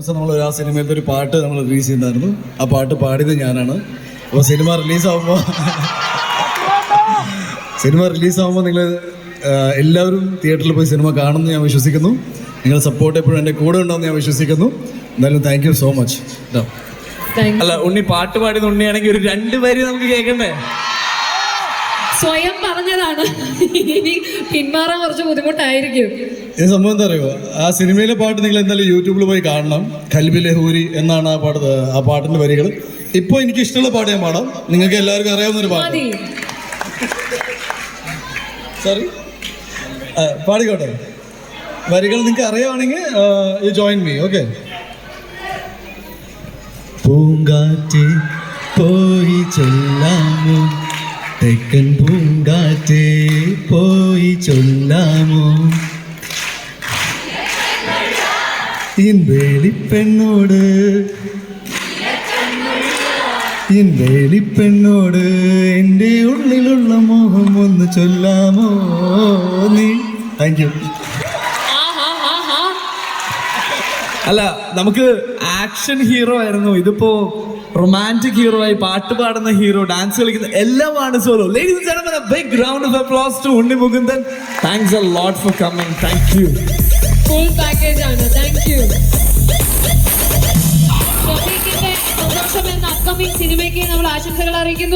ദിവസം നമ്മൾ ആ സിനിമയിലത്തെ ഒരു പാട്ട് നമ്മൾ റിലീസ് ചെയ്യുന്നതായിരുന്നു. ആ പാട്ട് പാടിയത് ഞാനാണ്. അപ്പോൾ സിനിമ റിലീസാകുമ്പോൾ നിങ്ങൾ എല്ലാവരും തിയേറ്ററിൽ പോയി സിനിമ കാണുമെന്ന് ഞാൻ വിശ്വസിക്കുന്നു. നിങ്ങളുടെ സപ്പോർട്ട് എപ്പോഴും എൻ്റെ കൂടെ ഉണ്ടാവുമെന്ന് ഞാൻ വിശ്വസിക്കുന്നു. എന്തായാലും താങ്ക് യു സോ മച്ച്. അല്ല, ഉണ്ണി പാട്ട് പാടിയത് ഉണ്ണിയാണെങ്കിൽ ഒരു 2 വരി നമുക്ക് കേൾക്കണ്ടേ? സ്വയം പറഞ്ഞതാണ്, ഇനി പിന്മാറാൻ കുറച്ച് ബുദ്ധിമുട്ടായിരിക്കും. ഈ സംഭവം എന്താ അറിയുമോ, ആ സിനിമയിലെ പാട്ട് നിങ്ങൾ എന്തായാലും യൂട്യൂബിൽ പോയി കാണണം. ഖൽബിലെ ഹൂരി എന്നാണ് ആ പാട്ടിന്റെ വരികൾ. ഇപ്പോൾ എനിക്ക് ഇഷ്ടമുള്ള പാട്ട് ഞാൻ പാടാം. നിങ്ങൾക്ക് എല്ലാവർക്കും അറിയാവുന്ന ഒരു പാട്ട്. സോറി, പാടിക്കോട്ടെ. വരികൾ നിങ്ങൾക്ക് അറിയാണെങ്കിൽ യു ജോയിൻ മീ. ഓക്കെ. പൂങ്കാറ്റ് പോയി ചൊല്ലാമോ, തെക്കൻ പൂങ്കാറ്റ് പോയി ചൊല്ലാമോ, വേളിപ്പെണ്ണോട് എൻ്റെ ഉള്ളിലുള്ള മോഹം ഒന്ന് ചൊല്ലാമോ നീ. Thank you. അല്ല, നമുക്ക് ആക്ഷൻ ഹീറോ ആയിരുന്നു, ഇതിപ്പോ റൊമാൻറ്റിക് ഹീറോ ആയി, പാട്ട് പാടുന്ന ഹീറോ, ഡാൻസ് കളിക്കുന്ന എല്ലാമാണ് solo. Ladies and gentlemen, a big round of applause to Unni Mukundan. Thanks a lot for coming. Thank you. Full package ആണ്. Thank you. സന്തോഷം എന്ന അപ്കമിങ് സിനിമയ്ക്ക് നമ്മൾ ആശംസകൾ അറിയിക്കുന്നു.